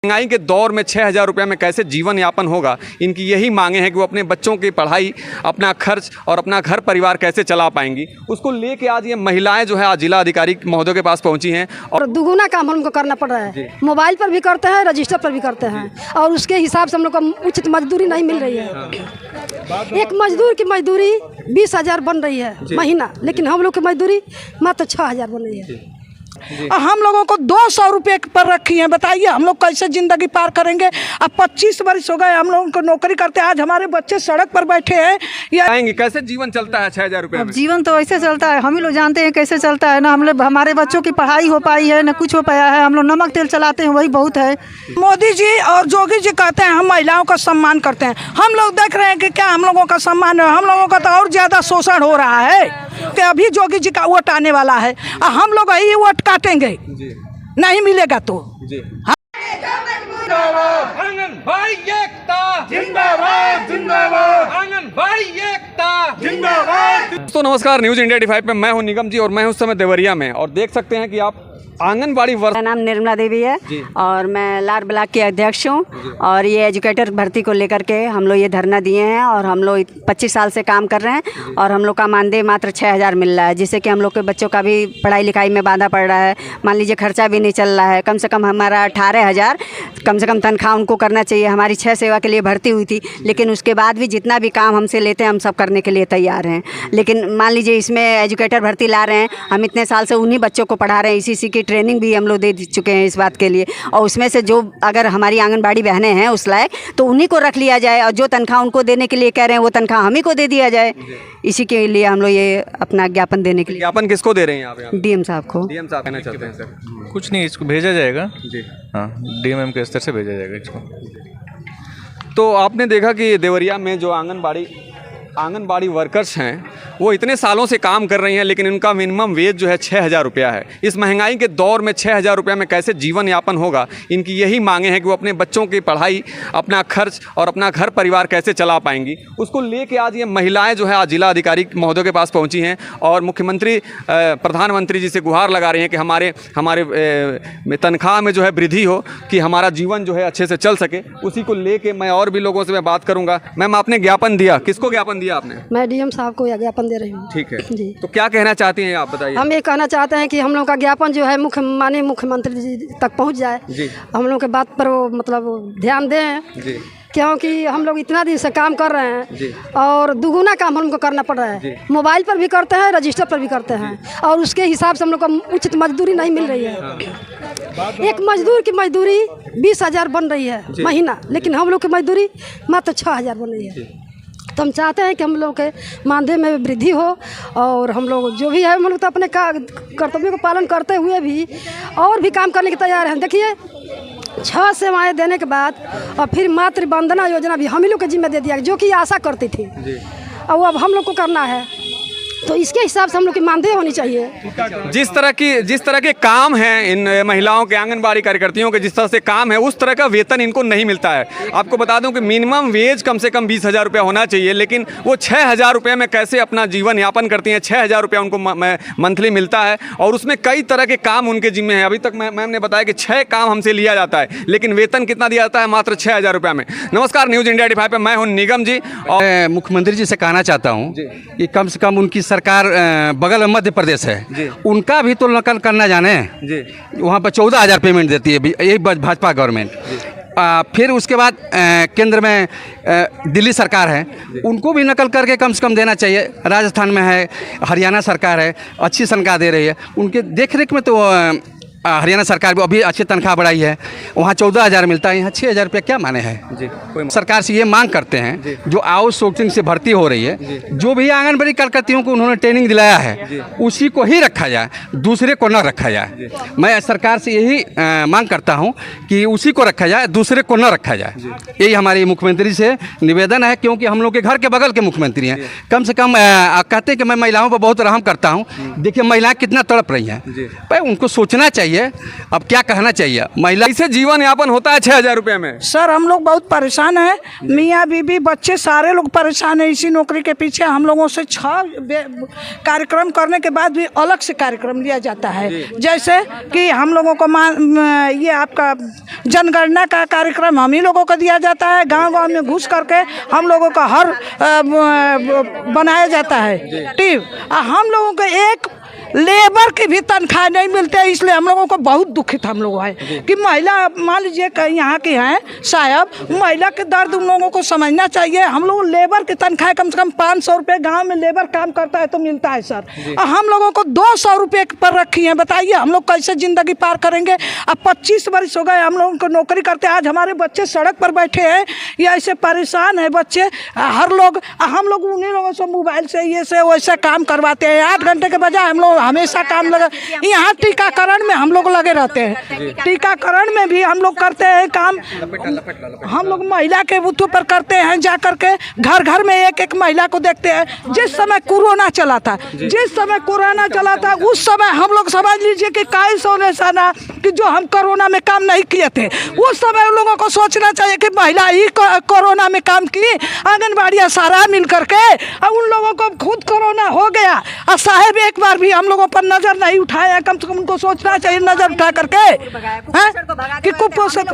महंगाई के दौर में 6,000 रुपये में कैसे जीवन यापन होगा, इनकी यही मांगे हैं कि वो अपने बच्चों की पढ़ाई, अपना खर्च और अपना घर परिवार कैसे चला पाएंगी। उसको लेके आज ये महिलाएं जो है आज जिला अधिकारी महोदय के पास पहुंची हैं और दुगुना काम हमको करना पड़ रहा है। मोबाइल पर भी करते हैं, रजिस्टर पर भी करते हैं और उसके हिसाब से हम लोग को उचित मजदूरी नहीं मिल रही है। एक मजदूर की मजदूरी 20,000 बन रही है महीना, लेकिन हम लोग की मजदूरी मात्र 6,000 बन रही है। हम लोगों को 200 रुपये पर रखी है। बताइए हम लोग कैसे जिंदगी पार करेंगे। अब 25 वर्ष हो गए हम लोगों को नौकरी करते, आज हमारे बच्चे सड़क पर बैठे हैं। आएंगे कैसे जीवन चलता है 6,000 रुपये में? जीवन तो ऐसे चलता है, हम ही लोग जानते हैं कैसे चलता है ना। हम लोग, हमारे बच्चों की पढ़ाई हो पाई है ना कुछ हो पाया है। हम लोग नमक तेल चलाते हैं, वही बहुत है। मोदी जी और जोगी जी कहते हैं हम महिलाओं का सम्मान करते हैं। हम लोग देख रहे हैं कि क्या हम लोगों का सम्मान है। हम लोगों का तो और ज़्यादा शोषण हो रहा है कि अभी जोगी जी का वोट आने वाला है और हम लोग यही वोट काटेंगे, नहीं मिलेगा तो। आंगनबाड़ी एकता जिंदाबाद, जिंदाबाद आंगनबाड़ी एकता जिंदाबाद। दोस्तों नमस्कार, न्यूज़ इंडिया 85 पे मैं हूं निगम जी और मैं हूं उस समय देवरिया में और देख सकते हैं कि आप आंगनबाड़ी मेरा नाम निर्मला देवी है और मैं लार ब्लॉक की अध्यक्ष हूँ। और ये एजुकेटर भर्ती को लेकर के हम लोग ये धरना दिए हैं और हम लोग 25 साल से काम कर रहे हैं और हम लोग का मानदेय मात्र 6,000 मिल रहा है, जिससे कि हम लोग के बच्चों का भी पढ़ाई लिखाई में बाधा पड़ रहा है। मान लीजिए खर्चा भी नहीं चल रहा है। कम से कम हमारा 18,000 कम से कम तनख्वाह उनको करना चाहिए। हमारी 6 सेवा के लिए भर्ती हुई थी, लेकिन उसके बाद भी जितना भी काम हमसे लेते हैं हम सब करने के लिए तैयार हैं। लेकिन मान लीजिए इसमें एजुकेटर भर्ती ला रहे हैं, हम इतने साल से उन्हीं बच्चों को पढ़ा रहे हैं। इसी की ट्रेनिंग भी हम लोग दे चुके हैं इस बात के लिए। और उसमें से जो अगर हमारी आंगनबाड़ी बहनें हैं उस लायक, तो उन्हीं को रख लिया जाए और जो तनख्वाह उनको देने के लिए कह रहे हैं वो तनख्वाह हम ही को दे दिया जाए। इसी के लिए हम लोग ये अपना ज्ञापन देने के लिए। ज्ञापन किसको दे रहे हैं आप? डीएम साहब को। डीएम साहब कहना चाहते हैं सर? कुछ नहीं, इसको भेजा जाएगा जी। हाँ, डीएम के स्तर से भेजा जाएगा इसको। तो आपने देखा कि देवरिया में जो आंगनबाड़ी वर्कर्स हैं वो इतने सालों से काम कर रही हैं, लेकिन इनका मिनिमम वेज जो है 6,000 रुपया है। इस महंगाई के दौर में 6,000 रुपये में कैसे जीवन यापन होगा, इनकी यही मांगे हैं कि वो अपने बच्चों की पढ़ाई, अपना खर्च और अपना घर परिवार कैसे चला पाएंगी। उसको लेके आज ये महिलाएं जो है आज जिला अधिकारी महोदय के पास पहुंची हैं और मुख्यमंत्री प्रधानमंत्री जी से गुहार लगा रही हैं कि हमारे तनख्वाह में जो है वृद्धि हो, कि हमारा जीवन जो है अच्छे से चल सके। उसी को लेके मैं और भी लोगों से मैं बात करूँगा। मैम आपने ज्ञापन दिया, किसको ज्ञापन दिया आपने? मैं डीएम साहब को ज्ञापन दे रही हूँ। ठीक है जी। तो क्या कहना चाहती हैं आप, बताइए। हम ये कहना चाहते हैं कि हम लोग का ज्ञापन जो है माननीय मुख्यमंत्री जी तक पहुँच जाए जी। हम लोग के बात पर वो मतलब ध्यान दें जी। क्योंकि हम लोग इतना दिन से काम कर रहे हैं जी। और दुगुना काम हमको करना पड़ रहा है। मोबाइल पर भी करते हैं, रजिस्टर पर भी करते हैं और उसके हिसाब से हम लोग को उचित मजदूरी नहीं मिल रही है। एक मजदूर की मजदूरी 20,000 बन रही है महीना, लेकिन हम लोग की मजदूरी मात्र 6,000 बन रही है। तो हम चाहते हैं कि हम लोग के मानदेय में वृद्धि हो और हम लोग जो भी है हम लोग तो अपने कर्तव्यों को पालन करते हुए भी और भी काम करने के तैयार हैं। देखिए 6 सेवाएं देने के बाद और फिर मातृ वंदना योजना भी हम ही लोग के जिम्मे दे दिया, जो कि आशा करती थी और वो अब हम लोग को करना है। तो इसके हिसाब से हम लोग की मानदेय होनी चाहिए। जिस तरह के काम हैं इन महिलाओं के, आंगनबाड़ी कार्यकर्तियों के जिस तरह से काम है, उस तरह का वेतन इनको नहीं मिलता है। आपको बता दूं कि मिनिमम वेज कम से कम 20,000 रुपया होना चाहिए, लेकिन वो 6,000 रुपये में कैसे अपना जीवन यापन करती हैं। 6,000 रुपया उनको मंथली मिलता है और उसमें कई तरह के काम उनके जिम्मे हैं। अभी तक मैम ने बताया कि 6 काम हमसे लिया जाता है, लेकिन वेतन कितना दिया जाता है? मात्र 6,000 रुपये में। नमस्कार, न्यूज़ इंडिया 85 पे मैं हूँ निगम जी और मुख्यमंत्री जी से कहना चाहता हूँ कि कम से कम उनकी सरकार बगल में मध्य प्रदेश है, उनका भी तो नकल करना जाने जी। वहाँ पर 14,000 पेमेंट देती है यही भाजपा गवर्नमेंट। फिर उसके बाद केंद्र में दिल्ली सरकार है, उनको भी नकल करके कम से कम देना चाहिए। राजस्थान में है, हरियाणा सरकार है, अच्छी तनख्वाह दे रही है। उनके देख रेख में तो हरियाणा सरकार भी अभी अच्छी तनख्वाह बढ़ाई है, वहाँ 14,000 मिलता है, यहाँ 6,000 रुपया क्या माने हैं जी। सरकार से ये मांग करते हैं जो आउटसोर्सिंग से भर्ती हो रही है, जो भी आंगनबाड़ी कार्यकर्तियों को उन्होंने ट्रेनिंग दिलाया है उसी को ही रखा जाए, दूसरे को न रखा जाए। मैं सरकार से यही मांग करता हूँ कि उसी को रखा जाए, दूसरे को न रखा जाए। यही हमारी मुख्यमंत्री से निवेदन है, क्योंकि हम लोग के घर के बगल के मुख्यमंत्री हैं। कम से कम कहते हैं कि मैं महिलाओं पर बहुत रहम करता हूँ। देखिए महिलाएँ कितना तड़प रही हैं, भाई उनको सोचना चाहिए चाहिए, अब क्या कहना चाहिए महिला। कैसे जीवन यापन होता है 6,000 रुपये में? सर हम लोग बहुत परेशान हैं, मियाँ बीबी बच्चे सारे लोग परेशान हैं इसी नौकरी के पीछे। हम लोगों से 6 कार्यक्रम करने के बाद भी अलग से कार्यक्रम लिया जाता है, जैसे कि हम लोगों को ये आपका जनगणना का कार्यक्रम हम ही लोगों को दिया जाता है। गांव-गांव में घुस करके हम लोगों का हर बनाया जाता है टीम। हम लोगों को एक लेबर की भी तनख्वाह नहीं मिलते, इसलिए हम लोगों को बहुत दुखित हम लोग हैं कि महिला मान लीजिए कहीं यहाँ की हैं साहब, महिला के दर्द उन लोगों को समझना चाहिए। हम लोग लेबर की तनख्वाह कम से कम 500 रुपये, गाँव में लेबर काम करता है तो मिलता है सर, और हम लोगों को 200 रुपये पर रखी है। बताइए हम लोग कैसे ज़िंदगी पार करेंगे? अब 25 वर्ष हो गए हम लोगों को नौकरी करते, आज हमारे बच्चे सड़क पर बैठे हैं या ऐसे परेशान है बच्चे हर लोग। हम लोग उन्हीं लोगों से मोबाइल से ये से वैसे काम करवाते हैं, 8 घंटे के बजाय हम लोग हमेशा काम लगा। यहाँ टीकाकरण में हम लोग लगे रहते हैं, टीकाकरण में भी हम लोग करते हैं काम। हम लोग महिला के बूथों पर करते हैं, जा करके घर घर में एक एक महिला को देखते हैं। जिस समय कोरोना चला था, उस समय हम लोग समझ लीजिए कि काई सोने साना कि जो हम कोरोना में काम नहीं किए थे, उस समय उन लोगों को सोचना चाहिए कि महिला ही कोरोना में काम की, आंगनबाड़ियाँ सारा मिल करके। और उन लोगों को खुद कोरोना हो गया और साहब एक बार भी हम लोगों पर नजर नहीं उठाया। कम से कम उनको सोचना चाहिए नजर उठा करके कि कुपोषित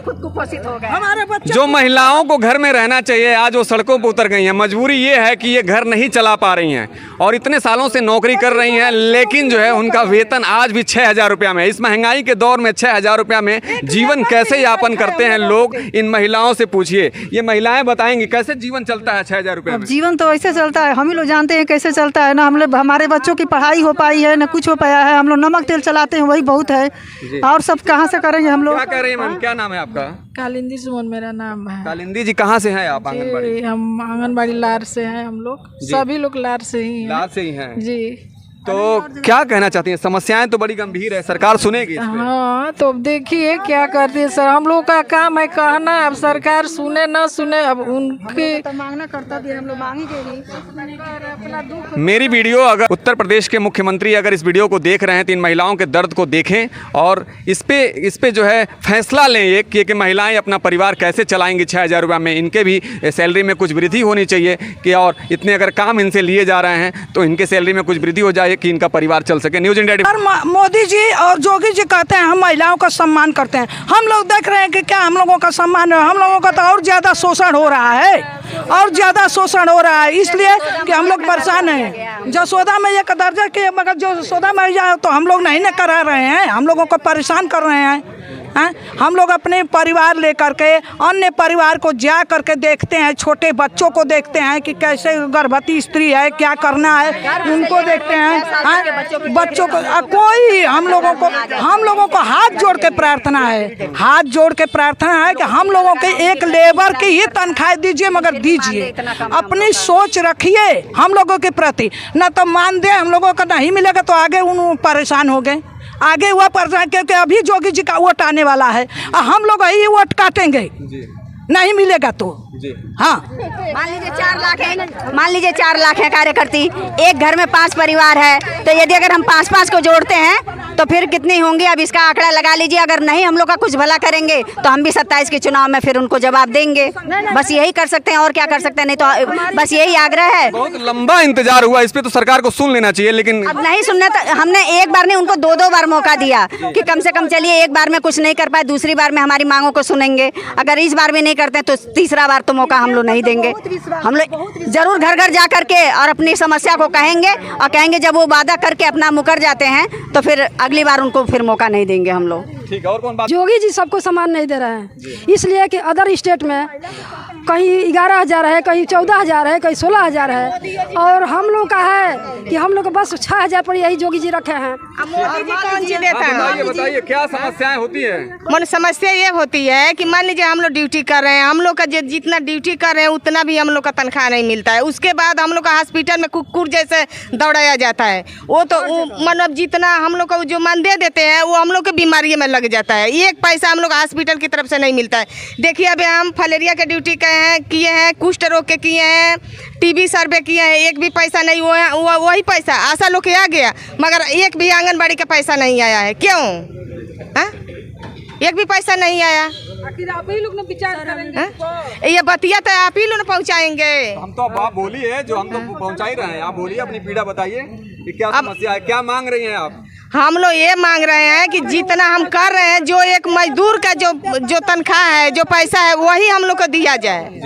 हो गए हमारे बच्चे। जो महिलाओं को घर में रहना चाहिए आज वो सड़कों पर उतर गई हैं। मजबूरी ये है कि ये घर नहीं चला पा रही हैं और इतने सालों से नौकरी कर रही हैं, लेकिन जो है उनका वेतन आज भी 6,000 रुपया में। इस महंगाई के दौर में 6,000 रुपया में जीवन कैसे यापन करते हैं लोग? इन महिलाओं से पूछिए, ये महिलाएं बताएंगी कैसे जीवन चलता है 6,000 रुपया में। जीवन तो ऐसे चलता है, हम ही लोग जानते हैं कैसे चलता है ना। हम लोग हमारे बच्चों की पढ़ाई हो पाई है ना कुछ हो पाया है। हम लोग नमक तेल चलाते हैं वही बहुत है, और सब कहाँ से करेंगे हम लोग। क्या कह रही हैं मैम, क्या नाम है आपका? कालिंदी सुमन मेरा नाम है। कालिंदी जी कहाँ से हैं आप? आंगनबाड़ी? हम आंगनबाड़ी लार से हैं, हम लोग सभी लोग लार से ही हैं। लार से ही हैं जी। तो क्या कहना चाहती हैं? समस्याएं तो बड़ी गंभीर है, सरकार सुनेगी इस पे? हाँ तो देखिए क्या करती है सर, हम लोग का काम है कहना, अब सरकार सुने ना सुने अब उनके मांगना करता भी हम लोग मांगेंगे। मेरी वीडियो अगर उत्तर प्रदेश के मुख्यमंत्री अगर इस वीडियो को देख रहे हैं तो इन महिलाओं के दर्द को देखें और इस पे जो है फैसला लें ये कि महिलाएं अपना परिवार कैसे चलाएंगी 6,000 रुपये में। इनके भी सैलरी में कुछ वृद्धि होनी चाहिए कि और इतने अगर काम इनसे लिए जा रहे हैं तो इनके सैलरी में कुछ वृद्धि हो जाए कि इनका परिवार चल सके। News India. मोदी जी और जोगी जी कहते हैं हम महिलाओं का सम्मान करते हैं, हम लोग देख रहे हैं कि क्या हम लोगों का सम्मान है? हम लोगों का तो और ज़्यादा शोषण हो रहा है, और ज़्यादा शोषण हो रहा है, इसलिए कि हम लोग परेशान हैं। जसोदा मैया का दर्जा के मगर जो जसोदा मैया तो हम लोग नहीं न करा रहे हैं, हम लोगों को परेशान कर रहे हैं। हम लोग अपने परिवार लेकर के अन्य परिवार को जा करके देखते हैं, छोटे बच्चों को देखते हैं कि कैसे गर्भवती स्त्री है, क्या करना है, उनको देखते हैं बच्चों को। कोई हम लोगों को हाथ जोड़ के प्रार्थना है, कि हम लोगों के एक लेबर की ही तनख्वाह दीजिए, मगर दीजिए, अपनी सोच रखिए हम लोगों के प्रति। न तो मान दे हम लोगों का नहीं मिलेगा तो आगे उन परेशान हो गए, आगे हुआ परेशान, क्योंकि अभी जोगी जी का वोट आने वाला है और हम लोग यही वोट काटेंगे, नहीं मिलेगा तो। हाँ मान लीजिए 4 लाख है कार्यकर्ती, एक घर में 5 परिवार है, तो यदि अगर हम 5-5 को जोड़ते हैं तो फिर कितनी होंगी? अब इसका आंकड़ा लगा लीजिए। अगर नहीं हम लोग का कुछ भला करेंगे तो हम भी 27 के चुनाव में फिर उनको जवाब देंगे। बस यही कर सकते हैं और क्या कर सकते हैं, नहीं तो बस यही आग्रह है। बहुत लंबा इंतजार हुआ, इस पे तो सरकार को सुन लेना चाहिए, लेकिन अब नहीं सुनने तो हमने एक बार नहीं उनको 2-2 बार मौका दिया कि कम से कम चलिए एक बार में कुछ नहीं कर पाए, दूसरी बार में हमारी मांगों को सुनेंगे। अगर इस बार भी नहीं करते तो तीसरा बार तो मौका हम लोग नहीं देंगे। हम लोग जरूर घर घर जा करके और अपनी समस्या को कहेंगे और कहेंगे, जब वो वादा करके अपना मुकर जाते हैं तो फिर अगली बार उनको फिर मौका नहीं देंगे हम लोग। ठीक है। और कौन बात? जोगी जी सबको सामान नहीं दे रहे हैं, इसलिए कि अदर स्टेट में कहीं 11,000 है, कहीं 14,000 है, कहीं 16,000 है, और हम लोग का है कि हम लोग बस 6,000 पर यही जोगी जी रखे हैं। कौन सी देता है? बताइए क्या समस्याएं होती है? मन समस्या ये होती है कि मान लीजिए हम लोग ड्यूटी कर रहे हैं, हम लोग का जितना ड्यूटी कर रहे हैं उतना भी हम लोग का तनख्वाह नहीं मिलता है। उसके बाद हम लोग का हॉस्पिटल में कुकुर जैसे दौड़ाया जाता है। वो तो मतलब जितना हम लोग का जो मन दे देते हैं वो हम लोग के बीमारी में लग जाता है। एक पैसा हम लोग हॉस्पिटल की तरफ से नहीं मिलता है। देखिए अभी हम फलेरिया के ड्यूटी किए हैं, कुष्ठ रोग के किए हैं, टीबी सर्वे किए हैं, एक भी पैसा नहीं हुआ है। वही पैसा आशा लोग के आ गया, मगर एक भी आंगनबाड़ी का पैसा नहीं आया है। क्यों? हाँ? एक भी पैसा नहीं आया। आप ही लोग ना विचार करेंगे। हाँ? ये बतिया तो आप ही लोग पहुँचाएंगे। हम तो अब आप बोलिए, जो हम तो पहुंचा ही रहे हैं, आप बोलिए अपनी पीड़ा बताइए कि क्या समस्या है, क्या मांग रही हैं आप? हम लोग ये मांग रहे हैं कि जितना हम कर रहे हैं, जो एक मजदूर का जो तनख्वाह है, जो पैसा है, वही हम लोग को दिया जाए।